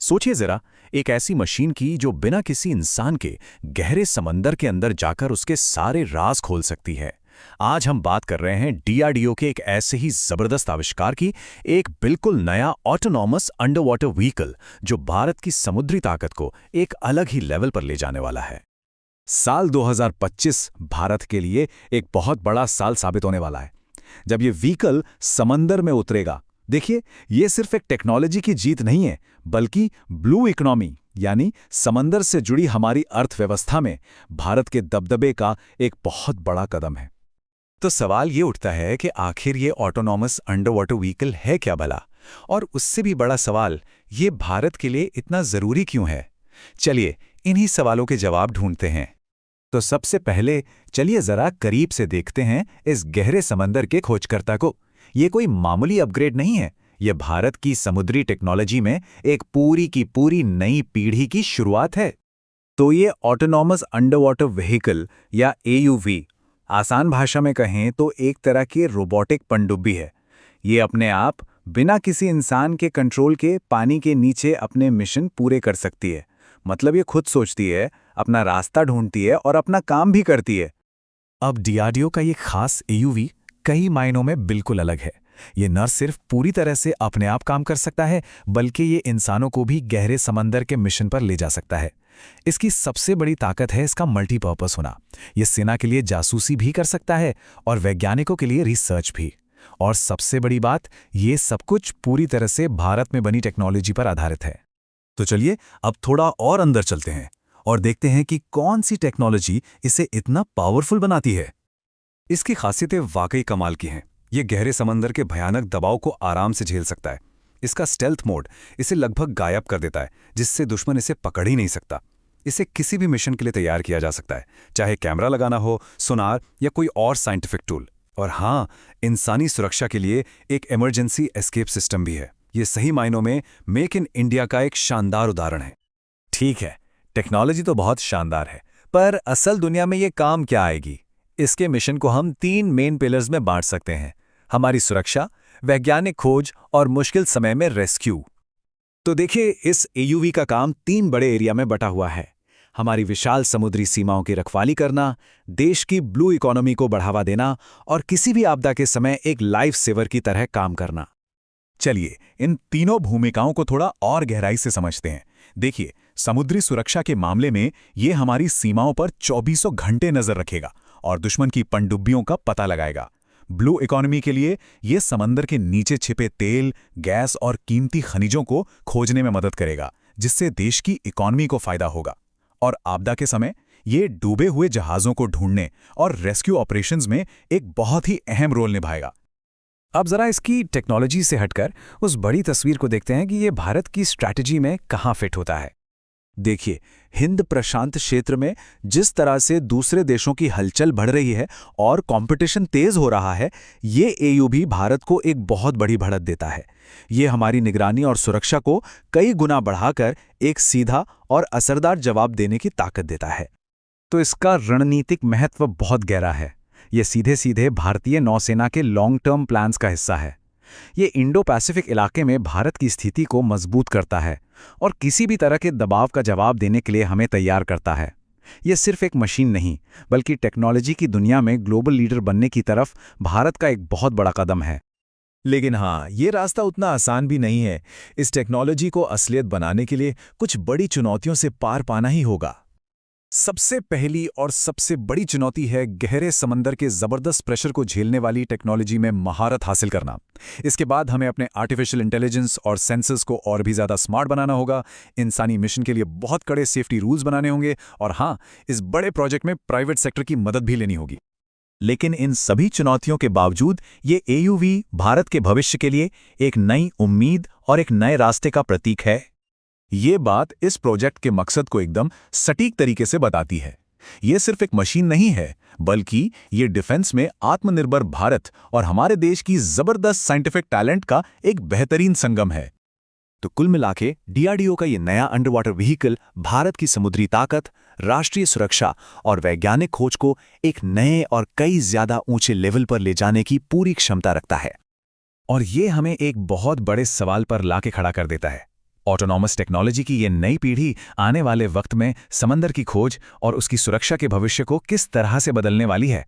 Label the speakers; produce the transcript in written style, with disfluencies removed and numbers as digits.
Speaker 1: सोचिए जरा, एक ऐसी मशीन की जो बिना किसी इंसान के गहरे समंदर के अंदर जाकर उसके सारे राज खोल सकती है। आज हम बात कर रहे हैं डीआरडीओ के एक ऐसे ही जबरदस्त आविष्कार की, एक बिल्कुल नया ऑटोनॉमस अंडर वाटर व्हीकल जो भारत की समुद्री ताकत को एक अलग ही लेवल पर ले जाने वाला है। साल 2025 भारत के लिए एक बहुत बड़ा साल साबित होने वाला है। जब ये व्हीकल समंदर में उतरेगा, देखिए, ये सिर्फ एक टेक्नोलॉजी की जीत नहीं है, बल्कि ब्लू इकोनॉमी यानी समंदर से जुड़ी हमारी अर्थव्यवस्था में भारत के दबदबे का एक बहुत बड़ा कदम है। तो सवाल ये उठता है कि आखिर ये ऑटोनॉमस अंडर वाटर व्हीकल है क्या भला? और उससे भी बड़ा सवाल, ये भारत के लिए इतना जरूरी क्यों है? चलिए, इन्हीं सवालों के जवाब ढूंढते हैं। तो सबसे पहले चलिए जरा करीब से देखते हैं इस गहरे समंदर के खोजकर्ता को। ये कोई मामूली अपग्रेड नहीं है, ये भारत की समुद्री टेक्नोलॉजी में एक पूरी की पूरी नई पीढ़ी की शुरुआत है। तो ये ऑटोनॉमस अंडर वाटर व्हीकल या एयूवी, आसान भाषा में कहें तो एक तरह की रोबोटिक पनडुब्बी है। ये अपने आप बिना किसी इंसान के कंट्रोल के पानी के नीचे अपने मिशन पूरे कर सकती है। मतलब ये खुद सोचती है, अपना रास्ता ढूंढती है और अपना काम भी करती है। अब डीआरडीओ का ये खास एयूवी कई मायनों में बिल्कुल अलग है। ये न सिर्फ पूरी तरह से अपने आप काम कर सकता है, बल्कि ये इंसानों को भी गहरे समंदर के मिशन पर ले जा सकता है। इसकी सबसे बड़ी ताकत है इसका मल्टीपर्पस होना। ये सेना के लिए जासूसी भी कर सकता है और वैज्ञानिकों के लिए रिसर्च भी। और सबसे बड़ी बात, ये सब कुछ पूरी तरह से भारत में बनी टेक्नोलॉजी पर आधारित है। तो चलिए अब थोड़ा और अंदर चलते हैं और देखते हैं कि कौन सी टेक्नोलॉजी इसे इतना पावरफुल बनाती है। इसकी खासियतें वाकई कमाल की हैं। ये गहरे समंदर के भयानक दबाव को आराम से झेल सकता है। इसका स्टेल्थ मोड इसे लगभग गायब कर देता है, जिससे दुश्मन इसे पकड़ ही नहीं सकता। इसे किसी भी मिशन के लिए तैयार किया जा सकता है, चाहे कैमरा लगाना हो, सोनार या कोई और साइंटिफिक टूल। और हाँ, इंसानी सुरक्षा के लिए एक इमरजेंसी एस्केप सिस्टम भी है। ये सही मायनों में मेक इन इंडिया का एक शानदार उदाहरण है। ठीक है, टेक्नोलॉजी तो बहुत शानदार है, पर असल दुनिया में ये काम क्या आएगी? इसके मिशन को हम 3 मेन पिलर्स में बांट सकते हैं: हमारी सुरक्षा, वैज्ञानिक खोज और मुश्किल समय में रेस्क्यू। तो देखिए, इस एयूवी का काम 3 बड़े एरिया में बटा हुआ है। हमारी विशाल समुद्री सीमाओं की रखवाली करना, देश की ब्लू इकोनॉमी को बढ़ावा देना और किसी भी आपदा के समय एक लाइफ सेवर की तरह काम करना। चलिए, इन तीनों भूमिकाओं को थोड़ा और गहराई से समझते हैं। देखिए, समुद्री सुरक्षा के मामले में ये हमारी सीमाओं पर 24 घंटे नजर रखेगा और दुश्मन की पनडुब्बियों का पता लगाएगा। ब्लू इकोनॉमी के लिए ये समंदर के नीचे छिपे तेल, गैस और कीमती खनिजों को खोजने में मदद करेगा, जिससे देश की इकोनॉमी को फायदा होगा। और आपदा के समय ये डूबे हुए जहाज़ों को ढूंढने और रेस्क्यू ऑपरेशंस में एक बहुत ही अहम रोल निभाएगा। अब जरा इसकी टेक्नोलॉजी से हटकर उस बड़ी तस्वीर को देखते हैं कि ये भारत की स्ट्रैटेजी में कहाँ फिट होता है। देखिए, हिंद प्रशांत क्षेत्र में जिस तरह से दूसरे देशों की हलचल बढ़ रही है और कंपटीशन तेज हो रहा है, ये एयूवी भारत को एक बहुत बड़ी बढ़त देता है। ये हमारी निगरानी और सुरक्षा को कई गुना बढ़ाकर एक सीधा और असरदार जवाब देने की ताकत देता है। तो इसका रणनीतिक महत्व बहुत गहरा है। ये सीधे सीधे भारतीय नौसेना के लॉन्ग टर्म प्लान्स का हिस्सा है। ये इंडो पैसिफिक इलाके में भारत की स्थिति को मजबूत करता है और किसी भी तरह के दबाव का जवाब देने के लिए हमें तैयार करता है। ये सिर्फ एक मशीन नहीं, बल्कि टेक्नोलॉजी की दुनिया में ग्लोबल लीडर बनने की तरफ भारत का एक बहुत बड़ा कदम है। लेकिन हाँ, ये रास्ता उतना आसान भी नहीं है। इस टेक्नोलॉजी को असलियत बनाने के लिए कुछ बड़ी चुनौतियों से पार पाना ही होगा। सबसे पहली और सबसे बड़ी चुनौती है गहरे समंदर के जबरदस्त प्रेशर को झेलने वाली टेक्नोलॉजी में महारत हासिल करना। इसके बाद हमें अपने आर्टिफिशियल इंटेलिजेंस और सेंसर्स को और भी ज़्यादा स्मार्ट बनाना होगा। इंसानी मिशन के लिए बहुत कड़े सेफ्टी रूल्स बनाने होंगे और हाँ, इस बड़े प्रोजेक्ट में प्राइवेट सेक्टर की मदद भी लेनी होगी। लेकिन इन सभी चुनौतियों के बावजूद ये एयूवी भारत के भविष्य के लिए एक नई उम्मीद और एक नए रास्ते का प्रतीक है। ये बात इस प्रोजेक्ट के मकसद को एकदम सटीक तरीके से बताती है। ये सिर्फ एक मशीन नहीं है, बल्कि ये डिफेंस में आत्मनिर्भर भारत और हमारे देश की जबरदस्त साइंटिफिक टैलेंट का एक बेहतरीन संगम है। तो कुल मिलाके डीआरडीओ का ये नया अंडर वाटर व्हीकल भारत की समुद्री ताकत, राष्ट्रीय सुरक्षा और वैज्ञानिक खोज को एक नए और कई ज्यादा ऊंचे लेवल पर ले जाने की पूरी क्षमता रखता है। और ये हमें एक बहुत बड़े सवाल पर लाके खड़ा कर देता है ऑटोनॉमस टेक्नोलॉजी की ये नई पीढ़ी आने वाले वक्त में समंदर की खोज और उसकी सुरक्षा के भविष्य को किस तरह से बदलने वाली है।